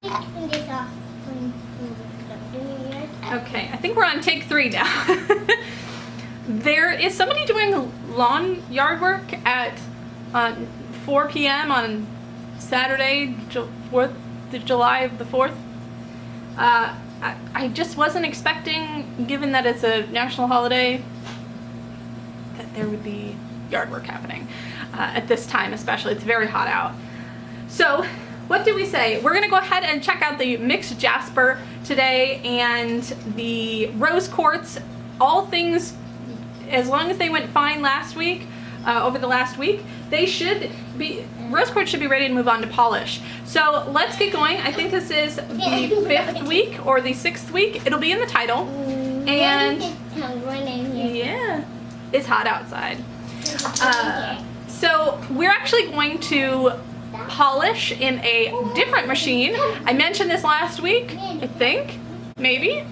Okay, I think we're on take 3 now. There is somebody doing lawn yard work at 4 p.m. on Saturday, 4th of July of the 4th. I just wasn't expecting, given that it's a national holiday, that there would be yard work happening at this time especially. It's very hot out. So what did we say? We're gonna go ahead and check out the mixed Jasper today and the rose quartz. All things, as long as they went fine last week, over the last week, they should be, rose quartz should be ready to move on to polish. So let's get going. I think this is the 5th week or the 6th week. It'll be in the title. And yeah, it's hot outside. So we're actually going to polish in a different machine. I mentioned this last week, I think, maybe.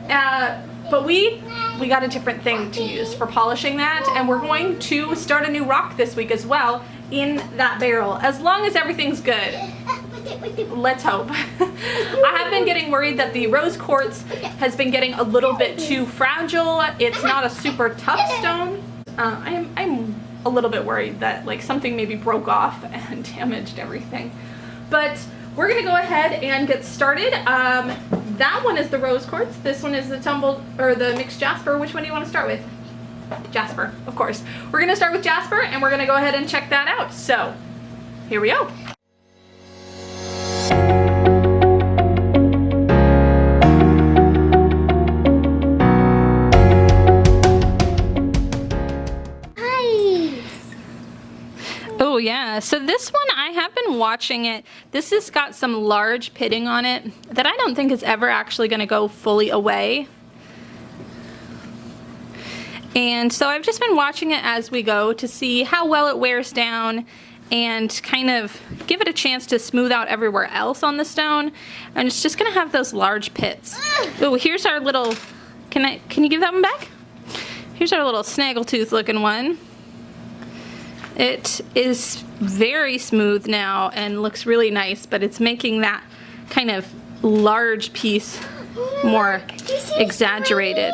But we got a different thing to use for polishing that, and we're going to start a new rock this week as well in that barrel, as long as everything's good. Let's hope. I have been getting worried that the rose quartz has been getting a little bit too fragile. It's not a super tough stone. I'm a little bit worried that like something maybe broke off and damaged everything. But we're gonna go ahead and get started. That one is the rose quartz. This one is the the mixed Jasper. Which one do you want to start with? Jasper, of course. We're gonna start with Jasper and we're gonna go ahead and check that out. So here we go. Oh yeah, so this one I have been watching it. This has got some large pitting on it that I don't think is ever actually going to go fully away. And so I've just been watching it as we go to see how well it wears down and kind of give it a chance to smooth out everywhere else on the stone. And it's just going to have those large pits. Oh, here's our little, can you give that one back? Here's our little snaggletooth looking one. It is very smooth now and looks really nice, but it's making that kind of large piece more exaggerated.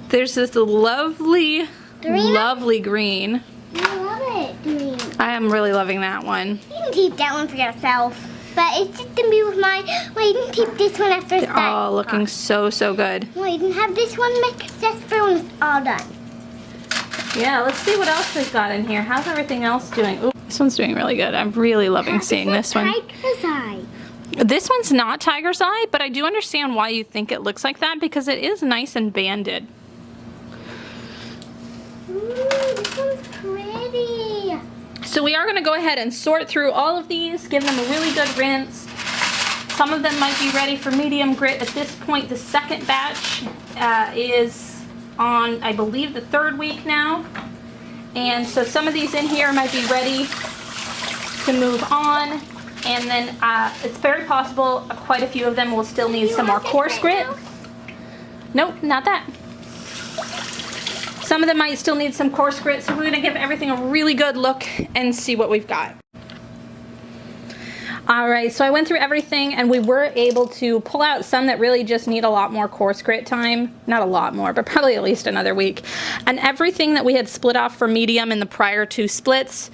There's this lovely green. I love it, green. I am really loving that one. You can keep that one for yourself. But it's just gonna be with mine. Well, you can keep this one after it's done. They're all looking so good. Well, you can have this one mixed Jasper when it's all done. Yeah, let's see what else we've got in here. How's everything else doing? Ooh, this one's doing really good. I'm really loving seeing this one. Tiger's eye. This one's not tiger's eye, but I do understand why you think it looks like that because it is nice and banded. Ooh, this one's pretty. So we are going to go ahead and sort through all of these, give them a really good rinse. Some of them might be ready for medium grit. At this point, the second batch is on, I believe, the 3rd week now. And so some of these in here might be ready to move on. And then it's very possible quite a few of them will still need some more coarse grit. Nope, not that. Some of them might still need some coarse grit, so we're gonna give everything a really good look and see what we've got. Alright, so I went through everything and we were able to pull out some that really just need a lot more coarse grit time. Not a lot more, but probably at least another week. And everything that we had split off for medium in the prior 2 splits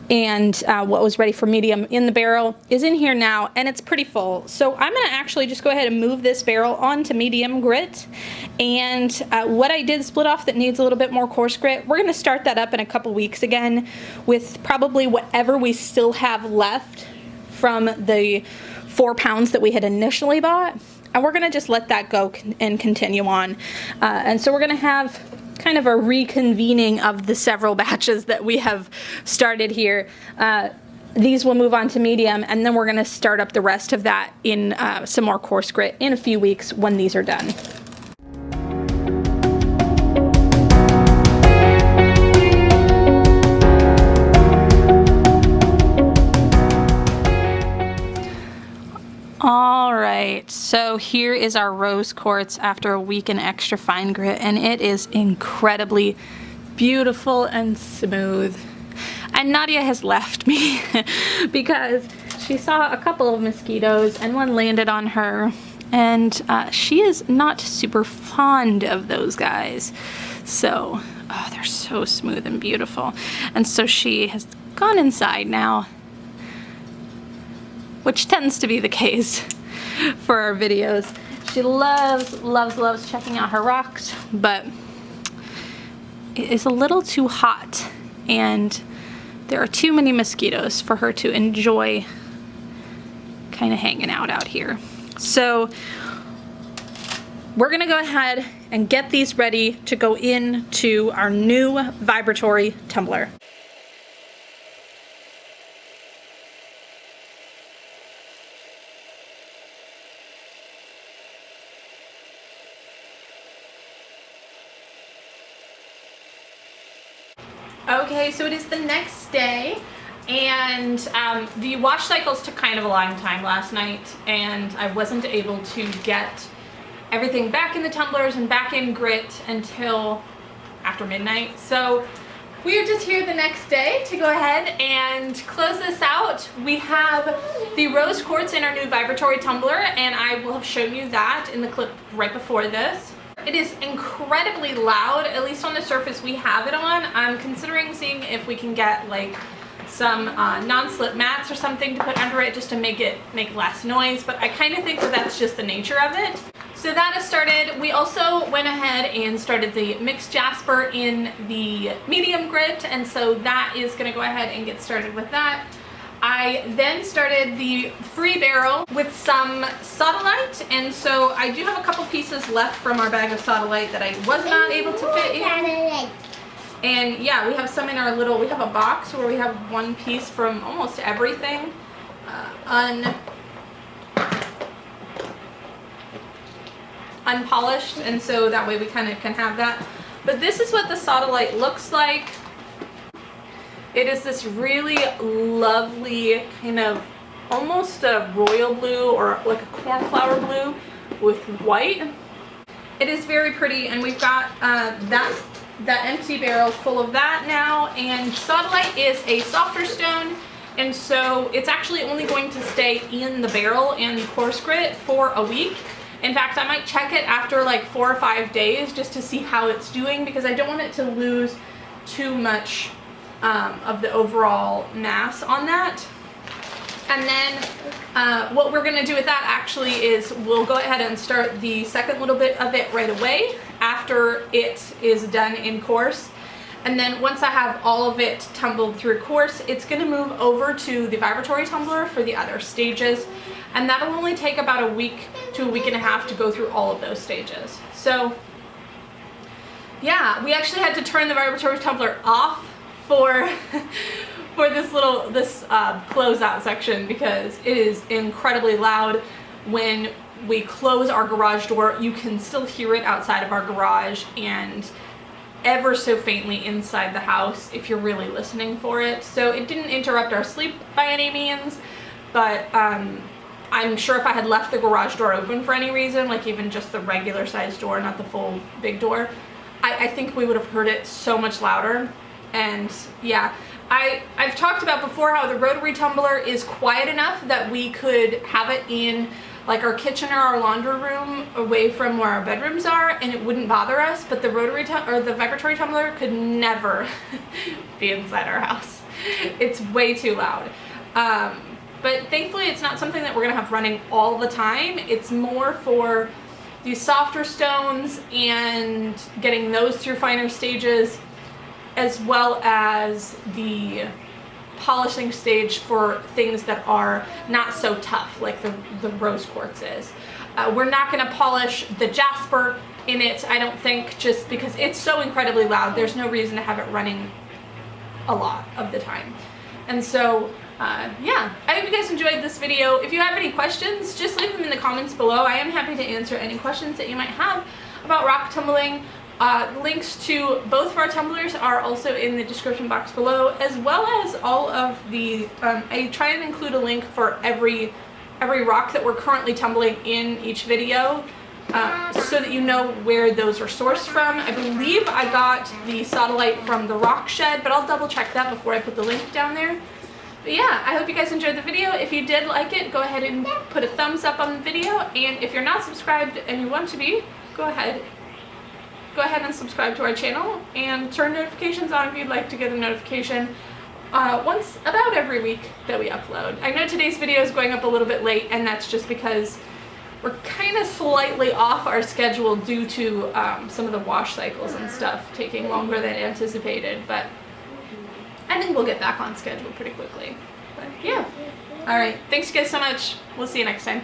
and what was ready for medium in the barrel is in here now, and it's pretty full. So I'm going to actually just go ahead and move this barrel onto medium grit. And what I did split off that needs a little bit more coarse grit, we're going to start that up in a couple weeks again with probably whatever we still have left from the 4 pounds that we had initially bought, and we're going to just let that go and continue on. And so we're going to have kind of a reconvening of the several batches that we have started here. These will move on to medium, and then we're going to start up the rest of that in some more coarse grit in a few weeks when these are done. Alright, so here is our rose quartz after a week in extra fine grit, and it is incredibly beautiful and smooth. And Nadia has left me because she saw a couple of mosquitoes and one landed on her, and she is not super fond of those guys. So, oh, they're so smooth and beautiful. And so she has gone inside now, which tends to be the case for our videos. She loves checking out her rocks, but it is a little too hot and there are too many mosquitoes for her to enjoy kind of hanging out here. So we're gonna go ahead and get these ready to go into our new vibratory tumbler. Okay, so it is the next day, and the wash cycles took kind of a long time last night, and I wasn't able to get everything back in the tumblers and back in grit until after midnight. So we are just here the next day to go ahead and close this out. We have the rose quartz in our new vibratory tumbler, and I will have shown you that in the clip right before this. It is incredibly loud, at least on the surface we have it on. I'm considering seeing if we can get like some non-slip mats or something to put under it just to make less noise, but I kind of think that that's just the nature of it. So that has started. We also went ahead and started the mixed Jasper in the medium grit, and so that is going to go ahead and get started with that. I then started the free barrel with some Sodalite, and so I do have a couple pieces left from our bag of Sodalite that I was not able to fit in. And yeah, we have some in our little, we have a box where we have one piece from almost everything unpolished, and so that way we kind of can have that. But this is what the Sodalite looks like. It is this really lovely kind of almost a royal blue or like a cornflower blue with white. It is very pretty, and we've got that empty barrel full of that now. And Sodalite is a softer stone, and so it's actually only going to stay in the barrel and the coarse grit for a week. In fact, I might check it after like 4 or 5 days just to see how it's doing, because I don't want it to lose too much of the overall mass on that. And then what we're going to do with that actually is we'll go ahead and start the second little bit of it right away after it is done in coarse. And then once I have all of it tumbled through coarse, it's going to move over to the vibratory tumbler for the other stages. And that'll only take about a week to a week and a half to go through all of those stages. So yeah, we actually had to turn the vibratory tumbler off for this closeout section because it is incredibly loud. When we close our garage door, you can still hear it outside of our garage and ever so faintly inside the house if you're really listening for it. So it didn't interrupt our sleep by any means, but I'm sure if I had left the garage door open for any reason, like even just the regular size door, not the full big door, I think we would have heard it so much louder. And yeah, I've talked about before how the rotary tumbler is quiet enough that we could have it in like our kitchen or our laundry room away from where our bedrooms are, and it wouldn't bother us. But the the vibratory tumbler could never be inside our house. It's way too loud. But thankfully it's not something that we're gonna have running all the time. It's more for these softer stones and getting those through finer stages, as well as the polishing stage for things that are not so tough, like the rose quartz is. We're not going to polish the Jasper in it, I don't think, just because it's so incredibly loud. There's no reason to have it running a lot of the time. And so yeah, I hope you guys enjoyed this video. If you have any questions, just leave them in the comments below. I am happy to answer any questions that you might have about rock tumbling. Links to both of our tumblers are also in the description box below, as well as all of the, I try and include a link for every rock that we're currently tumbling in each video, so that you know where those are sourced from. I believe I got the Sodalite from the rock shed, but I'll double check that before I put the link down there. But But yeah, I hope you guys enjoyed the video. If you did like it, go ahead and put a thumbs up on the video. And if you're not subscribed and you want to be, go ahead and subscribe to our channel and turn notifications on if you'd like to get a notification once about every week that we upload. I know today's video is going up a little bit late, and that's just because we're kind of slightly off our schedule due to some of the wash cycles and stuff taking longer than anticipated, but I think we'll get back on schedule pretty quickly. But yeah. All right. Thanks you guys so much. We'll see you next time.